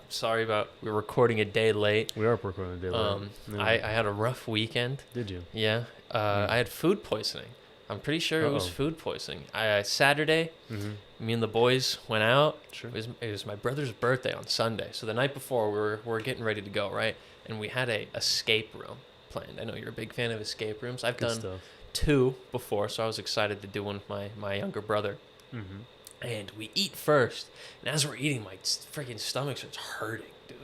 Sorry we're recording a day late. We are recording a day late. I had a rough weekend. Did you? Yeah. I had food poisoning. I'm pretty sure it was food poisoning. Saturday, me and the boys went out. Sure. It was my brother's birthday on Sunday. So the night before, we were getting ready to go, right? And we had a escape room planned. I know you're a big fan of escape rooms. I've done 2 before, so I was excited to do one with my younger brother. Mm-hmm. And we eat first. And as we're eating, my freaking stomach starts hurting, dude.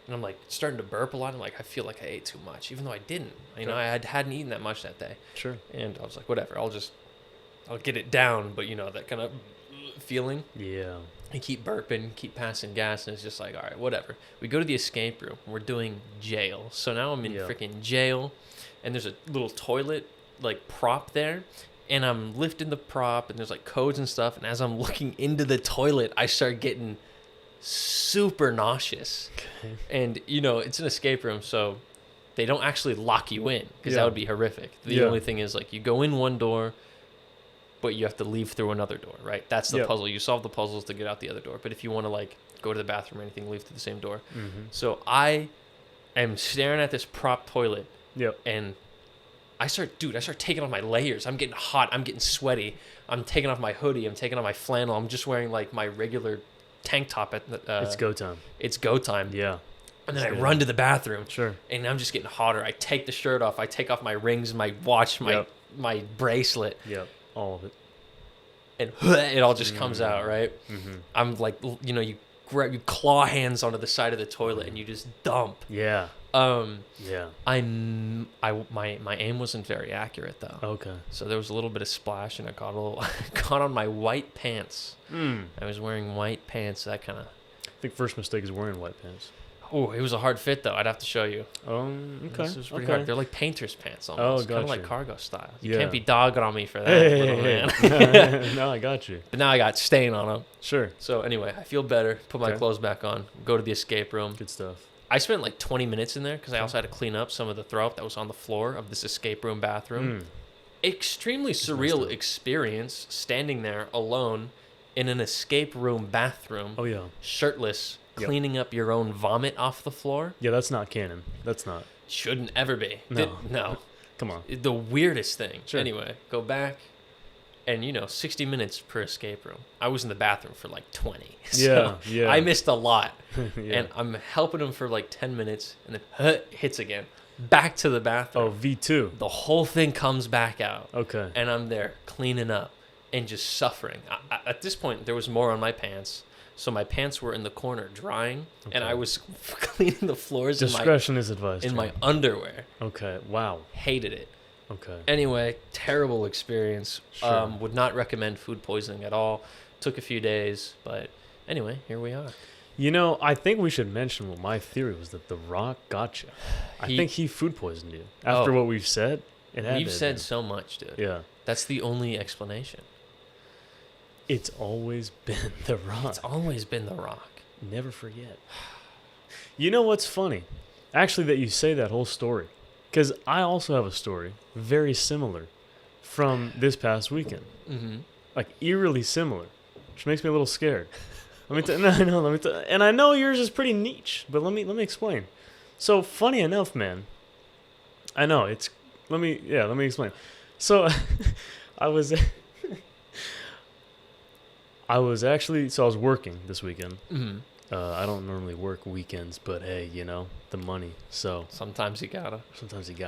And I'm like starting to burp a lot. I'm like, I feel like I ate too much, even though I didn't. You know, I hadn't eaten that much that day. Sure. And I was like, whatever, I'll get it down. But you know, that kind of feeling. Yeah. I keep burping, keep passing gas, and it's just like, all right, whatever. We go to the escape room. We're doing jail. So now I'm in freaking jail, and there's a little toilet like prop there. And I'm lifting the prop, and there's like codes and stuff. And as I'm looking into the toilet, I start getting super nauseous. Okay. And, you know, it's an escape room, so they don't actually lock you in because that would be horrific. The only thing is, like, you go in one door, but you have to leave through another door, right? That's the puzzle. You solve the puzzles to get out the other door. But if you want to, like, go to the bathroom or anything, leave through the same door. Mm-hmm. So I am staring at this prop toilet. Yep. And I start taking off my layers. I'm getting hot. I'm getting sweaty. I'm taking off my hoodie. I'm taking off my flannel. I'm just wearing like my regular tank top at the, it's go time. It's go time. Yeah. And then I run to the bathroom. Sure. And I'm just getting hotter. I take the shirt off. I take off my rings, my watch, my bracelet. Yep. All of it. And it all just comes out, right? Mm-hmm. I'm like, you know, you claw hands onto the side of the toilet and you just dump. Yeah. Yeah. My aim wasn't very accurate though. Okay. So there was a little bit of splash, and I caught on my white pants. I was wearing white pants. That kind of. I think first mistake is wearing white pants. Oh, it was a hard fit though. I'd have to show you. Okay. This was pretty hard. They're like painter's pants almost. Oh, kind of gotcha. like cargo style. You can't be dogging on me for that, little man. No, I got you. But now I got stain on them. Sure. So anyway, I feel better. Put my clothes back on. Go to the escape room. Good stuff. I spent like 20 minutes in there because I also had to clean up some of the throw up that was on the floor of this escape room bathroom. Extremely surreal experience standing there alone in an escape room bathroom. Oh, yeah. Shirtless, cleaning up your own vomit off the floor. Yeah, that's not canon. That's not. Shouldn't ever be. No. No. Come on. The weirdest thing. Sure. Anyway, go back. And, you know, 60 minutes per escape room. I was in the bathroom for like 20. So yeah. I missed a lot. Yeah. And I'm helping him for like 10 minutes. And then hits again. Back to the bathroom. Oh, V2. The whole thing comes back out. Okay. And I'm there cleaning up and just suffering. At this point, there was more on my pants. So my pants were in the corner drying. Okay. And I was cleaning the floors Discretion is advised. In my underwear. Okay. Wow. Hated it. Okay. Anyway, terrible experience. Sure. Would not recommend food poisoning at all. Took a few days, but anyway, here we are. You know, I think we should mention what my theory was that The Rock got you. I think he food poisoned you. After what we've said, we've said so much, dude. Yeah. That's the only explanation. It's always been The Rock. It's always been The Rock. Never forget. You know what's funny? Actually, that you say that whole story. Because I also have a story very similar from this past weekend. Mm-hmm. Like, eerily similar, which makes me a little scared. And I know yours is pretty niche, but let me explain. So, funny enough, man, I know, let me explain. So, I was working this weekend. Mm-hmm. I don't normally work weekends, but hey, you know, the money. So sometimes you gotta.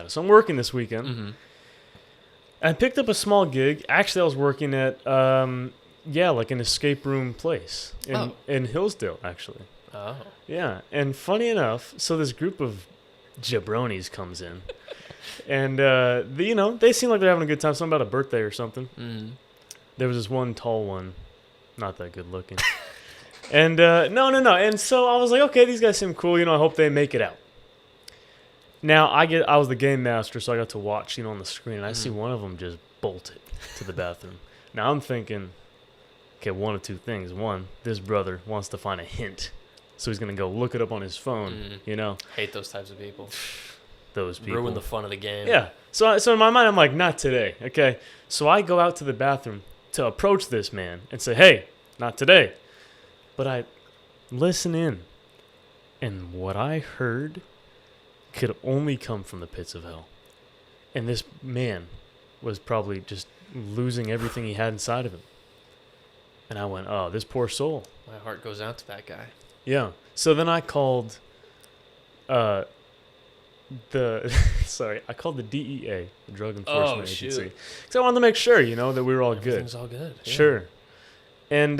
So I'm working this weekend. Mm-hmm. I picked up a small gig. Actually, I was working at, like an escape room place in Hillsdale, actually. Oh. Yeah, and funny enough, so this group of jabronis comes in, and they seem like they're having a good time. Something about a birthday or something. Mm-hmm. There was this one tall one, not that good looking. And no. And so I was like, okay, these guys seem cool. You know, I hope they make it out. Now I was the game master, so I got to watch, on the screen. And I see one of them just bolted to the bathroom. Now I'm thinking, okay, one of two things. One, this brother wants to find a hint, so he's gonna go look it up on his phone. Hate those types of people. Those people ruin the fun of the game. Yeah. So in my mind, I'm like, not today. Okay. So I go out to the bathroom to approach this man and say, hey, not today. But I listen in. And what I heard could only come from the pits of hell. And this man was probably just losing everything he had inside of him. And I went, oh, this poor soul. My heart goes out to that guy. Yeah. So then I called I called the DEA, the Drug Enforcement Agency. Because I wanted to make sure, that we were all good. Everything's all good. Yeah. Sure. And,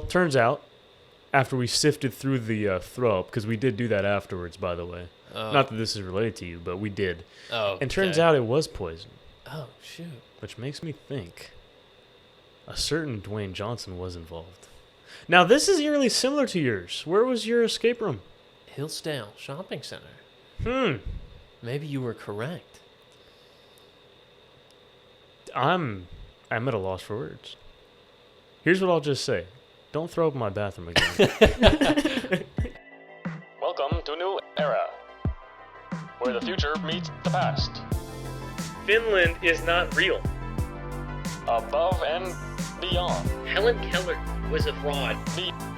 turns out, after we sifted through the throw-up, because we did do that afterwards, by the way. Oh. Not that this is related to you, but we did. Oh, and turns out it was poison. Oh, shoot. Which makes me think a certain Dwayne Johnson was involved. Now, this is eerily similar to yours. Where was your escape room? Hillsdale Shopping Center. Maybe you were correct. I'm at a loss for words. Here's what I'll just say. Don't throw up in my bathroom again. Welcome to a new era, where the future meets the past. Finland is not real. Above and beyond. Helen Keller was a fraud.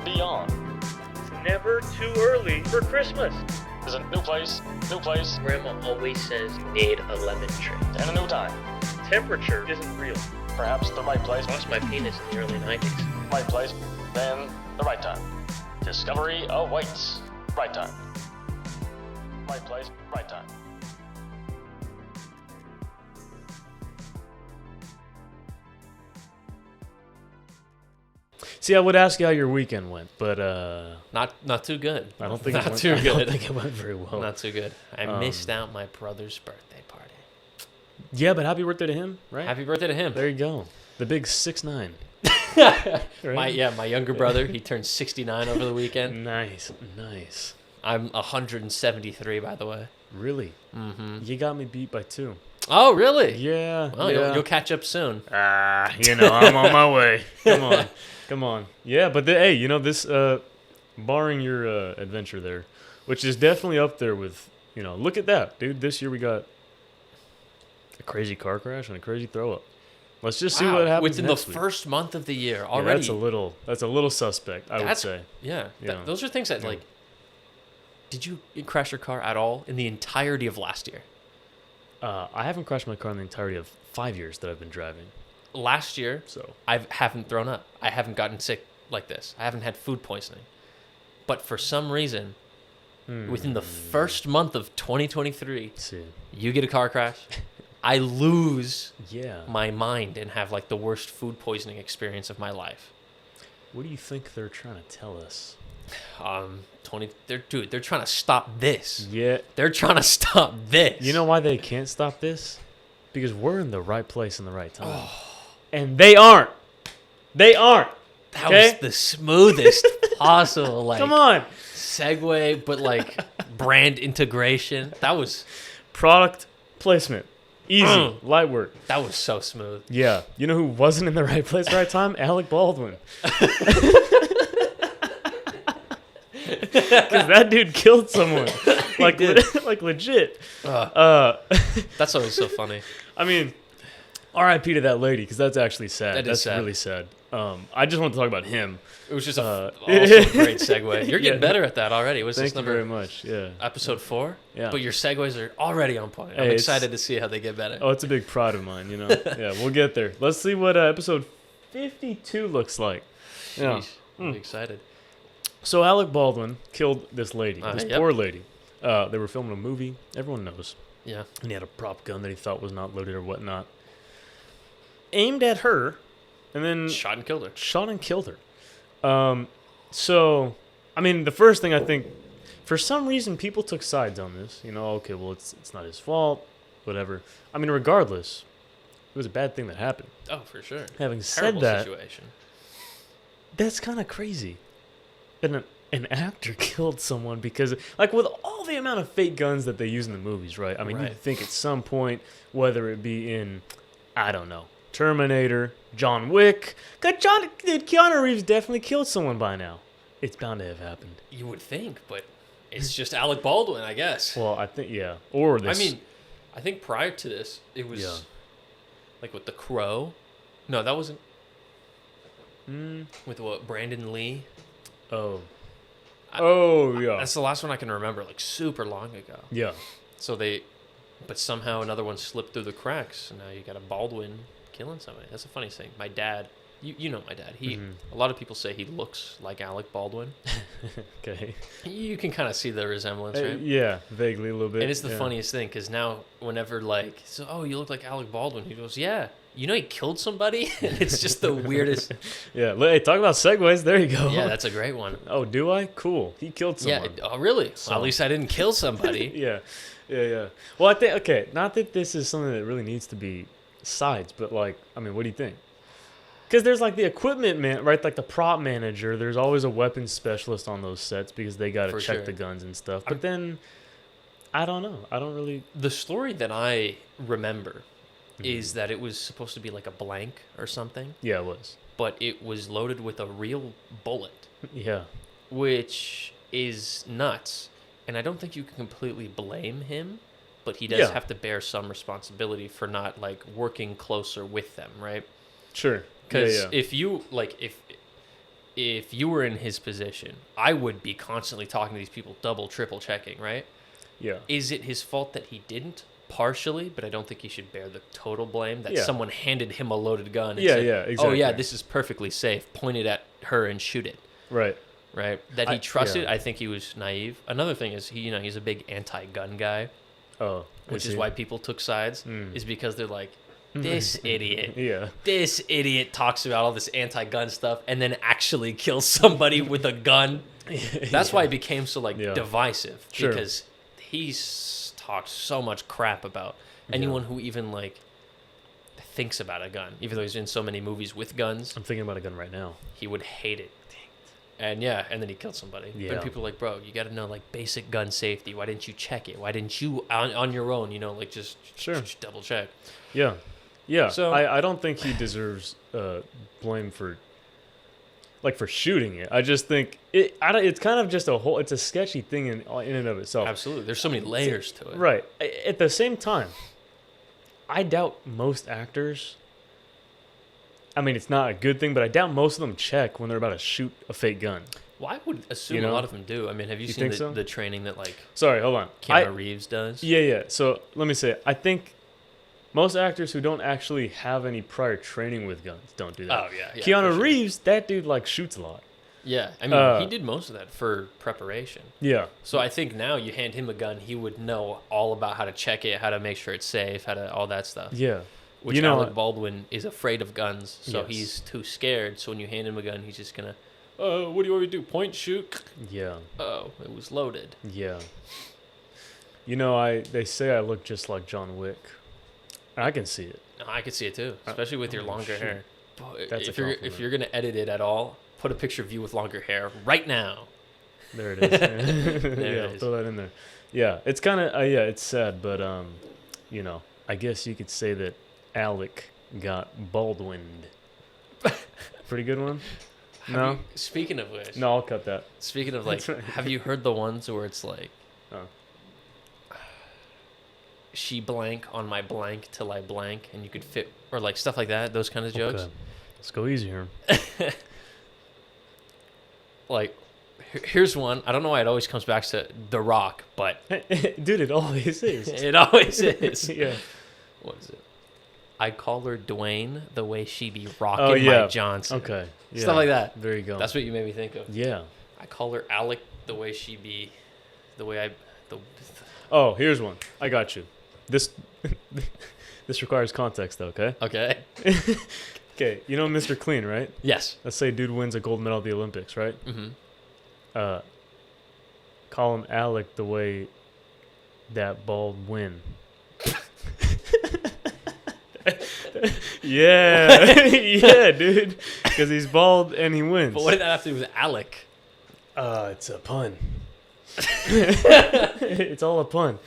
Beyond. It's never too early for Christmas. There's a new place. Grandma always says you need a lemon tree. And a new time. Temperature isn't real. Perhaps the right place. Lost my penis in the early 90s. Right place, then the right time. Discovery awaits. Right time. Right place, right time. See, I would ask you how your weekend went, but not too good. I don't think I don't think it went very well. Not too good. I missed out my brother's birthday party. Yeah, but happy birthday to him, right? Happy birthday to him. There you go. The big 6'9". Right? My younger brother, he turned 69 over the weekend. Nice. I'm 173, by the way. Really? Mm-hmm. You got me beat by 2. Oh, really? Yeah. Well, yeah. You'll catch up soon. I'm on my way. Come on. Yeah, but hey, this, barring your adventure there, which is definitely up there with, look at that, dude. This year we got a crazy car crash and a crazy throw up. Let's just see what happens within next the week. first month of the year already. Yeah, that's a little suspect, I would say. Yeah. Yeah. Those are things that did you crash your car at all in the entirety of last year? I haven't crashed my car in the entirety of 5 years that I've been driving. Last year, So I haven't thrown up. I haven't gotten sick like this. I haven't had food poisoning. But for some reason, within the first month of 2023, you get a car crash. I lose my mind and have the worst food poisoning experience of my life. What do you think they're trying to tell us? They're trying to stop this. Yeah. They're trying to stop this. You know why they can't stop this? Because we're in the right place in the right time. And they aren't. That was the smoothest possible Come on. segue, but brand integration. That was Product placement. Easy. Light work. That was so smooth. Yeah. You know who wasn't in the right place, right time? Alec Baldwin. Because that dude killed someone. Legit. That's always so funny. I mean, R.I.P. to that lady, because that's actually sad. That's sad. Really sad. I just want to talk about him. It was just also a great segue. You're getting better at that already. Thank you very much. Yeah. Episode 4? Yeah. But your segues are already on point. I'm excited to see how they get better. Oh, it's a big pride of mine, Yeah, we'll get there. Let's see what episode 52 looks like. Yeah. I'm excited. So Alec Baldwin killed this lady, this Yep. poor lady. They were filming a movie. Everyone knows. Yeah. And he had a prop gun that he thought was not loaded or whatnot. Aimed at her, and then Shot and killed her. So, I mean, the first thing I think, for some reason, people took sides on this. Okay, well, it's not his fault, whatever. I mean, regardless, it was a bad thing that happened. Oh, for sure. Having said Terrible that, situation. that's kind of crazy. And an actor killed someone because, with all the amount of fake guns that they use in the movies, right? I mean, you'd think at some point, whether it be in, I don't know, Terminator, John Wick, Keanu Reeves definitely killed someone by now. It's bound to have happened. You would think, but it's just Alec Baldwin, I guess. Well, I think, yeah. Or this. I mean, I think prior to this, it was with The Crow. No, that wasn't. With what? Brandon Lee? Oh. Oh, yeah. That's the last one I can remember, like super long ago. Yeah. But somehow another one slipped through the cracks, and now you got a Baldwin killing somebody. That's the funniest thing. My dad, you know my dad. A lot of people say he looks like Alec Baldwin. Okay. You can kind of see the resemblance, right? Yeah, vaguely a little bit. And it's the funniest thing, because now whenever like, you look like Alec Baldwin, he goes, yeah. You know he killed somebody? It's just the weirdest. Yeah. Hey, talk about segues. There you go. Yeah, that's a great one. Oh, do I? Cool. He killed someone. Yeah. Oh, really? Well, at least I didn't kill somebody. Yeah. Well, I think, okay, not that this is something that really needs to be sides, but like, I mean, what do you think? Because there's like the equipment man, right? Like the prop manager, there's always a weapons specialist on those sets because they got to check the guns and stuff. But then, I don't know. I don't really. The story that I remember is that it was supposed to be like a blank or something. Yeah, it was. But it was loaded with a real bullet. Yeah. Which is nuts. And I don't think you can completely blame him, but he does have to bear some responsibility for not like working closer with them, right? Sure. Because if you if you were in his position, I would be constantly talking to these people, double, triple checking, right? Yeah. Is it his fault that he didn't? Partially, but I don't think he should bear the total blame that someone handed him a loaded gun and said, exactly. oh yeah, this is perfectly safe. Point it at her and shoot it. Right. That he trusted, I think he was naive. Another thing is he's a big anti-gun guy. Oh. Which is why people took sides, is because they're like, this idiot. Yeah. This idiot talks about all this anti-gun stuff and then actually kills somebody with a gun. That's why it became so divisive. Sure. Because he's talks so much crap about anyone who even like thinks about a gun, even though he's in so many movies with guns. I'm thinking about a gun right now. He would hate it. And and then he killed somebody. Yeah. But people are like, bro, you got to know like basic gun safety. Why didn't you check it? Why didn't you on your own? Like just double check. Yeah. So I don't think he deserves blame for shooting it. I just think it's kind of just it's a sketchy thing in and of itself. Absolutely. There's so many layers to it. Right. At the same time, I doubt most actors, I mean, it's not a good thing, but I doubt most of them check when they're about to shoot a fake gun. Well, I would assume a lot of them do. I mean, have you seen the training that like Sorry, hold on. Keanu Reeves does? Yeah. So let me say, I think most actors who don't actually have any prior training with guns don't do that. Oh, yeah. Keanu Reeves, that dude, like, shoots a lot. Yeah. I mean, he did most of that for preparation. Yeah. So I think now you hand him a gun, he would know all about how to check it, how to make sure it's safe, all that stuff. Yeah. Which Alec Baldwin is afraid of guns, so he's too scared. So when you hand him a gun, he's just going to, what do you want me to do? Point, shoot? Yeah. Oh, it was loaded. Yeah. They say I look just like John Wick. I can see it. No, I can see it too, especially with your longer hair. That's if you're gonna edit it at all, put a picture of you with longer hair right now. There it is. I'll throw that in there. Yeah, it's kind of it's sad, but I guess you could say that Alec got Baldwined. Pretty good one. No. Speaking of which. No, I'll cut that. Speaking of like, have you heard the ones where it's like, she blank on my blank till I blank, and you could fit, or like stuff like that, those kind of jokes. Okay. Let's go easier. Like, here's one. I don't know why it always comes back to The Rock, but dude, it always is. It always is. Yeah. What is it? I call her Dwayne the way she be rocking my Johnson. Okay. Yeah. Stuff like that. There you go. That's what you made me think of. Yeah. I call her Alec the way she be, the way I. Oh, here's one. I got you. This requires context, though, okay? Okay. Okay, you know Mr. Clean, right? Yes. Let's say dude wins a gold medal at the Olympics, right? Mm-hmm. Call him Alec the way that bald win. Yeah. Yeah, dude. Because he's bald and he wins. But what did that have to do with Alec? It's a pun. It's all a pun.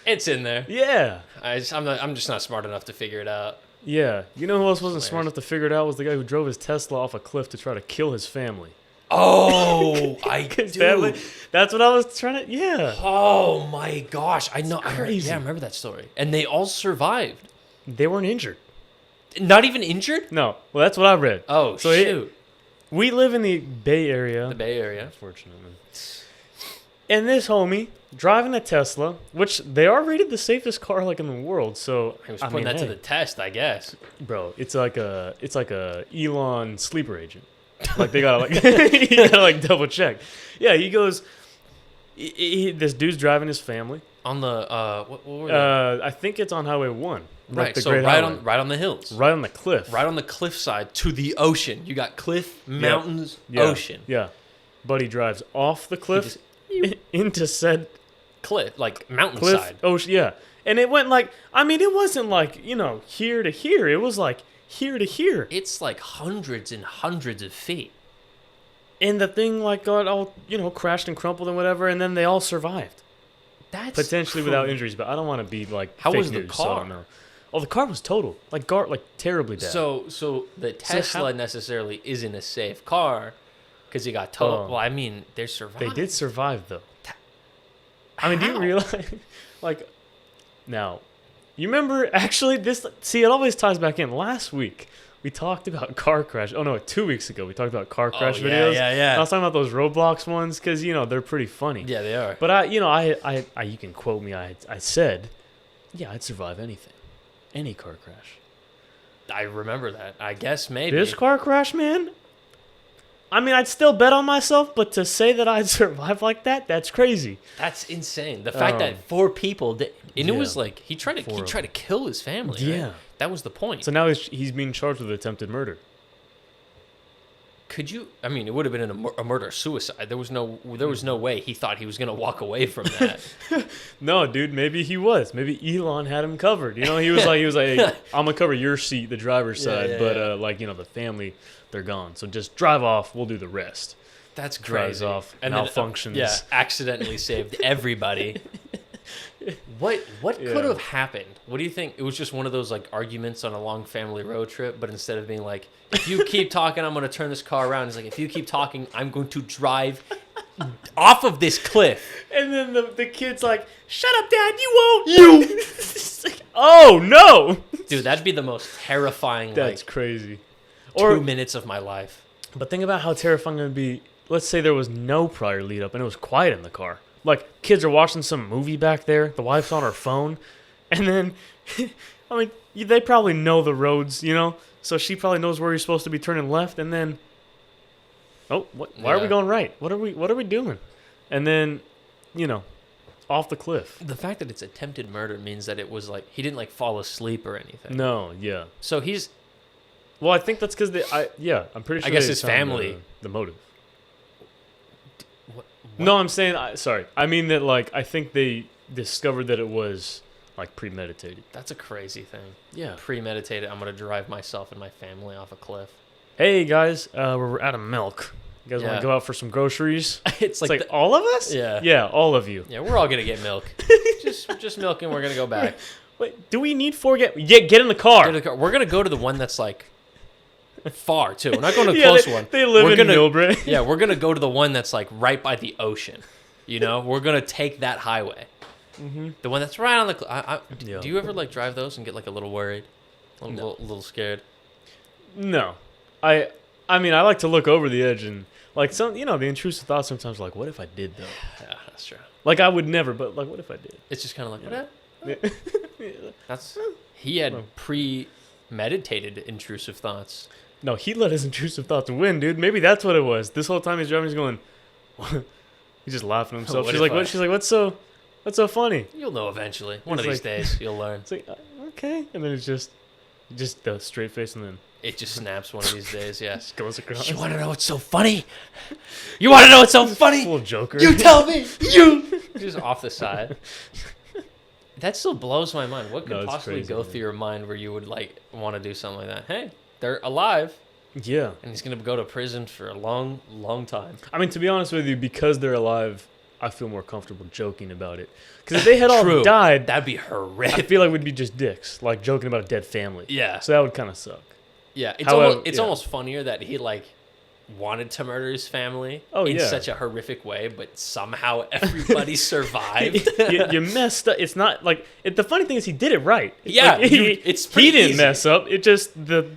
It's in there. Yeah. I'm just not smart enough to figure it out. Yeah. You know who else wasn't smart enough to figure it out? Was the guy who drove his Tesla off a cliff to try to kill his family. Oh, I do. That's what I was trying to. Yeah. Oh my gosh, I know. Crazy. I remember that story. And they all survived. They weren't injured. Not even injured? No. Well, that's what I read. Oh, so shoot. We live in the Bay Area. The Bay Area. Unfortunately. And this homie driving a Tesla, which they are rated the safest car like in the world. So He was putting that to the test, I guess. bro, it's like a Elon sleeper agent. Like they gotta like you gotta like double check. Yeah, he goes. This dude's driving his family On the what were they? I think it's on Highway 1. Right, the so Great right Highway. on the hills. Right on the cliff. Right on the cliffside to the ocean. You got cliff, mountains, Yeah. ocean. Yeah. Buddy drives off the cliff into said Cliff, like cliff. mountainside. Ocean. Yeah. And it went like, I mean, it wasn't like, here to here. It was like here to here. It's like hundreds and hundreds of feet. And the thing like got all, crashed and crumpled and whatever. And then they all survived. That's Potentially without injuries. But I don't want to be like, How fake was the news, so I don't car? know. Oh, the car was total. Like terribly bad. So the Tesla necessarily isn't a safe car because you got totaled. Oh. Well, I mean, they survived. They did survive, though. I mean, do you How? realize, like, now, you remember, actually, it always ties back in. Last week, we talked about car crash. Oh, no, 2 weeks ago, we talked about car crash videos. Yeah. I was talking about those Roblox ones because, they're pretty funny. Yeah, they are. But, I you can quote me, I said, yeah, I'd survive anything. Any car crash. I remember that. I guess maybe. This car crash, man, I mean, I'd still bet on myself, but to say that I'd survive like that, that's crazy. That's insane. The fact that 4 people did, and it yeah. was like he tried to kill his family. Yeah. Right? That was the point. So now he's being charged with attempted murder. Could you? I mean, it would have been a murder suicide. There was no way he thought he was gonna walk away from that. No, dude, maybe he was. Maybe Elon had him covered. He was like, hey, I'm gonna cover your seat, the driver's side, yeah, but yeah. the family, they're gone. So just drive off. We'll do the rest. That's Drives crazy. off, and malfunctions. Then, accidentally saved everybody. What could have happened? What do you think? It was just one of those like arguments on a long family road trip, but instead of being like, if you keep talking, I'm going to turn this car around. It's like, if you keep talking, I'm going to drive off of this cliff. And then the kid's like, shut up, Dad, you won't. You. Oh, no. Dude, that'd be the most terrifying That's like crazy. 2 minutes of my life. But think about how terrifying it would be. Let's say there was no prior lead up and it was quiet in the car. Like, kids are watching some movie back there. The wife's on her phone. And then, I mean, they probably know the roads, So she probably knows where you're supposed to be turning left. And then, why are we going right? What are we doing? And then, off the cliff. The fact that it's attempted murder means that it was like, he didn't like fall asleep or anything. No, yeah. So he's... Well, I think that's because I'm pretty sure I guess they his found family... The motive. What? No, I'm saying, sorry. I mean that, like, I think they discovered that it was, like, premeditated. That's a crazy thing. Yeah. Premeditated, I'm going to drive myself and my family off a cliff. Hey, guys, we're out of milk. You guys want Yeah. to go out for some groceries? It's like, All of us? Yeah. Yeah, all of you. yeah, we're all going to get milk. just milk and we're going to go back. Wait, do we need 4 get in the car. We're going to go to the one that's like far, too. We're not going to the Yeah, close they, one. They live We're in gonna, Millbrae. Yeah, we're going to go to the one that's like right by the ocean. We're going to take that highway. Mm-hmm. The one that's right on the... Yeah. Do you ever like drive those and get like a little worried? A little scared? No. I mean, I like to look over the edge and, like, the intrusive thoughts sometimes are like, what if I did, though? Yeah, that's true. Like, I would never, but, like, what if I did? It's just kind of like, Yeah. That's... He had premeditated intrusive thoughts. No, he let his intrusive thoughts win, dude. Maybe that's what it was. This whole time he's driving, he's going... He's just laughing to himself. What She's if like, She's like, what's so funny? You'll know eventually. One of It's these days, you'll learn. It's like, okay. And then it's just the straight face and then It just snaps one of these days, yeah. just goes across. You want to know what's so funny? You want to know what's so funny? Full Joker. You tell me. You. Just off the side. That still blows my mind. What could No, it's possibly crazy, go man. through your mind where you would like want to do something like that? Hey, they're alive, Yeah. and he's gonna go to prison for a long, long time. I mean, to be honest with you, because they're alive, I feel more comfortable joking about it. Because if they had all True. died, That'd be I horrific. feel like we'd be just dicks, like joking about a dead family. Yeah, So that would kind of suck. yeah. It's However, almost yeah. almost funnier that he like wanted to murder his family in yeah. such a horrific way, but somehow everybody survived. you messed up. It's not like the funny thing is he did it right. Yeah, Like, it's he pretty didn't easy. mess up. It just the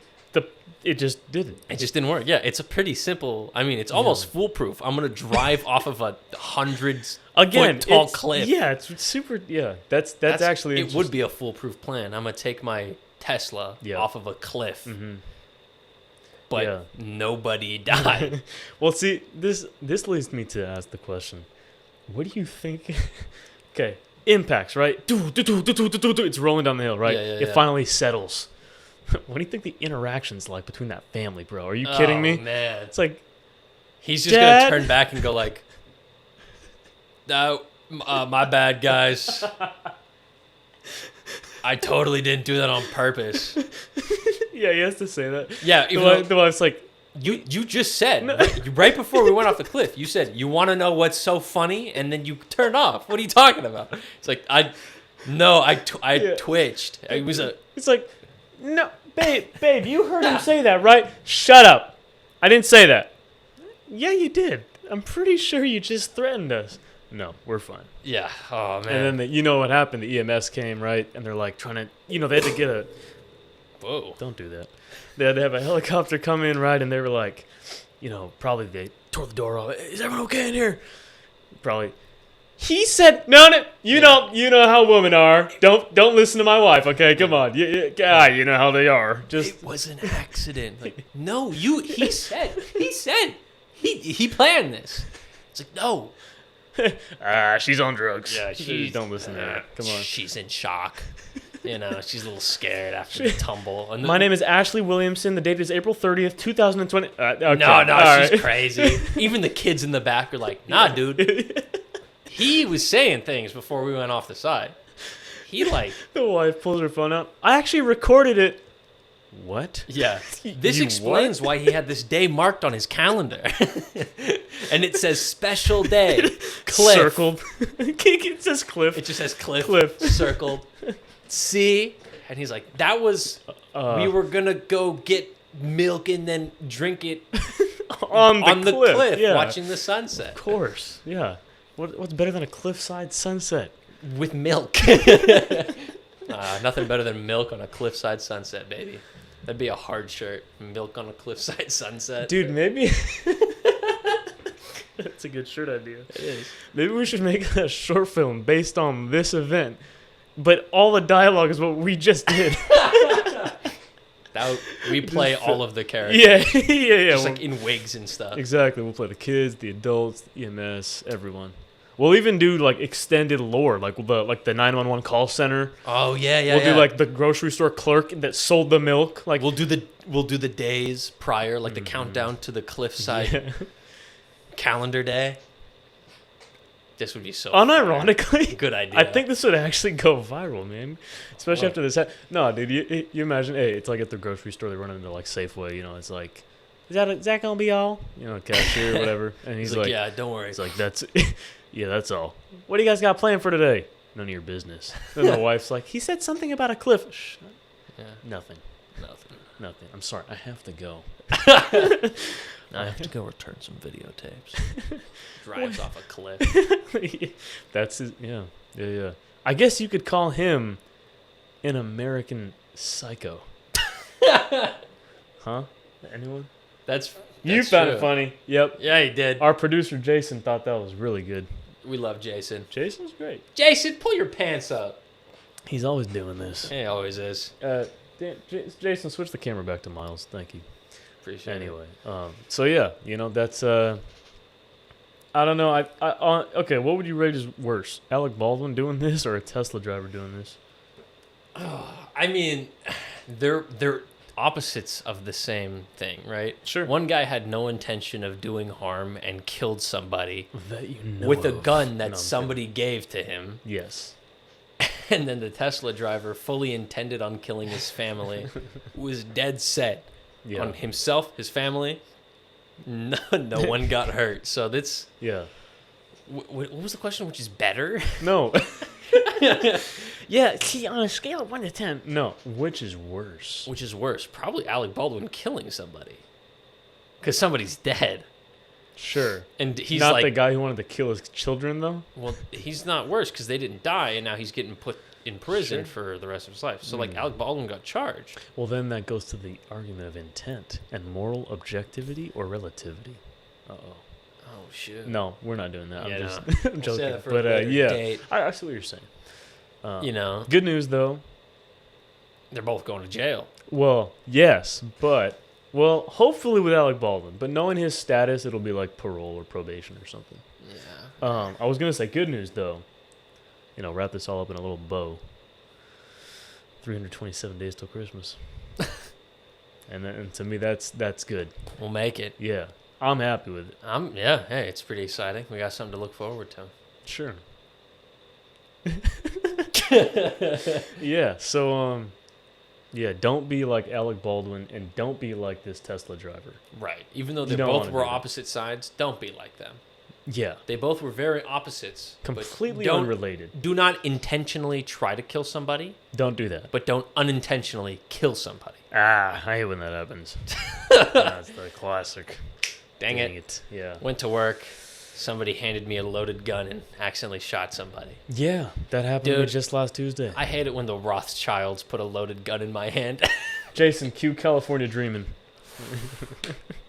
it just didn't. It just didn't work. Yeah, it's a pretty simple. I mean, it's almost foolproof. I'm gonna drive off of a 100-foot tall cliff. Yeah, it's super. Yeah, that's actually. It would be a foolproof plan. I'm gonna take my Tesla off of a cliff, but nobody died. Well, see, this leads me to ask the question: what do you think? Okay, impacts, right? It's rolling down the hill, right? It finally settles. What do you think the interaction's like between that family, bro? Are you kidding me? Man. It's like he's just gonna turn back and go like, "No, my bad, guys. I totally didn't do that on purpose." Yeah, he has to say that. Yeah, the wife's like, you just said right before we went off the cliff, you said you want to know what's so funny, and then you turned off. What are you talking about? It's like I twitched. It was a. It's like, no, babe, you heard him say that, right? Shut up. I didn't say that. Yeah, you did. I'm pretty sure you just threatened us. No, we're fine. Yeah. Oh, man. And then you know what happened? The EMS came, right? And they're like trying to, they had to get a. Whoa. Don't do that. They had to have a helicopter come in, right? And they were like, probably they tore the door off. Is everyone okay in here? Probably. He said, no, you know how women are. Don't listen to my wife, okay? Come on. You know how they are. It was an accident. Like, no, he said, he planned this. It's like, no. She's on drugs. Yeah, don't listen to her. Come on. She's in shock. She's a little scared after the tumble. My name is Ashley Williamson. The date is April 30th, 2020. Okay. No, she's crazy. Even the kids in the back are like, nah, dude. He was saying things before we went off the side. The wife pulls her phone out. I actually recorded it. What? Yeah. This explains why he had this day marked on his calendar. And it says special day. Cliff. Circled. It says cliff. It just says cliff. Circled. See? And he's like, that was, we were going to go get milk and then drink it on the cliff. Yeah. Watching the sunset. Of course. Yeah. What's better than a cliffside sunset? With milk. Nothing better than milk on a cliffside sunset, baby. That'd be a hard shirt. Milk on a cliffside sunset. Dude, maybe... That's a good shirt idea. It is. Maybe we should make a short film based on this event, but all the dialogue is what we just did. We play all of the characters. Yeah. Just like in wigs and stuff. Exactly. We'll play the kids, the adults, the EMS, everyone. We'll even do like extended lore, like the 911 call center. Oh yeah. We'll do like the grocery store clerk that sold the milk. Like we'll do the days prior, like the countdown to the cliffside calendar day. This would be so unironically good idea. I think this would actually go viral, man. Especially after this. No, dude, you imagine? Hey, it's like at the grocery store they run into like Safeway. It's like, is that gonna be all? Cashier or whatever. And he's like, yeah, don't worry. He's like, that's all. What do you guys got planned for today? None of your business. Then the wife's like, he said something about a cliff. Shh. Yeah. Nothing. I'm sorry. I have to go. I have to go return some videotapes. Drives off a cliff. That's his. Yeah. I guess you could call him an American Psycho. Huh? Anyone? That's you found true. it funny. Yep. Yeah, he did. Our producer Jason thought that was really good. We love Jason. Jason's great. Jason, pull your pants up. He's always doing this. He always is. Jason, switch the camera back to Miles. Thank you. Appreciate it. Anyway, so yeah, that's I don't know. Okay, what would you rate as worse? Alec Baldwin doing this or a Tesla driver doing this? I mean, they're opposites of the same thing, right? Sure. One guy had no intention of doing harm and killed somebody that with a gun that somebody gave to him. Yes. And then the Tesla driver fully intended on killing his family, was dead set on himself, his family. No one got hurt. So that's... Yeah. What was the question? Which is better? No. Yeah, see, on a scale of 1 to 10. No, which is worse? Which is worse? Probably Alec Baldwin killing somebody. Because somebody's dead. Sure. And he's not the guy who wanted to kill his children, though? Well, he's not worse because they didn't die, and now he's getting put in prison Sure. for the rest of his life. So like Alec Baldwin got charged. Well, then that goes to the argument of intent and moral objectivity or relativity. Uh-oh. Oh shit. No, we're not doing that. Yeah, I'm just no. I'm We'll joking. save that for a But later yeah, date. I see what you're saying. You know, Good news though. they're both going to jail. Well, yes, but hopefully with Alec Baldwin. But knowing his status, it'll be like parole or probation or something. Yeah. I was gonna say good news though. Wrap this all up in a little bow. 327 days till Christmas. and to me that's good. We'll make it. Yeah, I'm happy with it. Yeah, hey, it's pretty exciting. We got something to look forward to. Sure. Yeah. So yeah, don't be like Alec Baldwin and don't be like this Tesla driver. Right. Even though You they don't both wanna were do that. opposite sides, don't be like them. Yeah. They both were very opposites. but Completely don't- unrelated. Do not intentionally try to kill somebody, Don't do that. but don't unintentionally kill somebody. I hate when that happens. That's the classic. Dang it. Yeah. Went to work. Somebody handed me a loaded gun and accidentally shot somebody. Yeah, that happened to me Dude, just last Tuesday. I hate it when the Rothschilds put a loaded gun in my hand. Jason, cue California Dreamin'.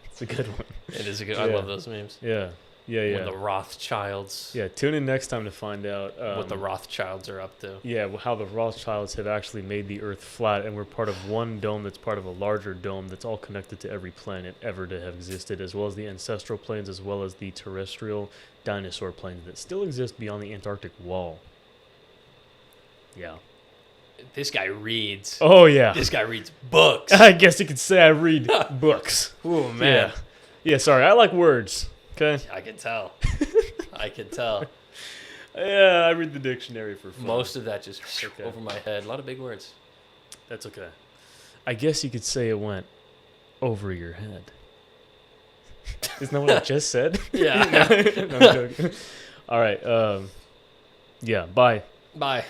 It's a good one. It is a good. I Yeah. love those memes. Yeah. When the Rothschilds. Yeah, tune in next time to find out What the Rothschilds are up to. yeah, how the Rothschilds have actually made the Earth flat, and we're part of one dome that's part of a larger dome that's all connected to every planet ever to have existed, as well as the ancestral planes, as well as the terrestrial dinosaur planes that still exist beyond the Antarctic wall. Yeah. This guy reads. Oh, yeah. This guy reads books. I guess you could say I read books. Oh man. Yeah, sorry, I like words. Okay? I can tell. I can tell. Yeah, I read the dictionary for fun. Most of that just Okay. over my head. A lot of big words. That's okay. I guess you could say it went over your head. Isn't that what I just said? Yeah. No, I'm joking. All right. Yeah, bye. Bye.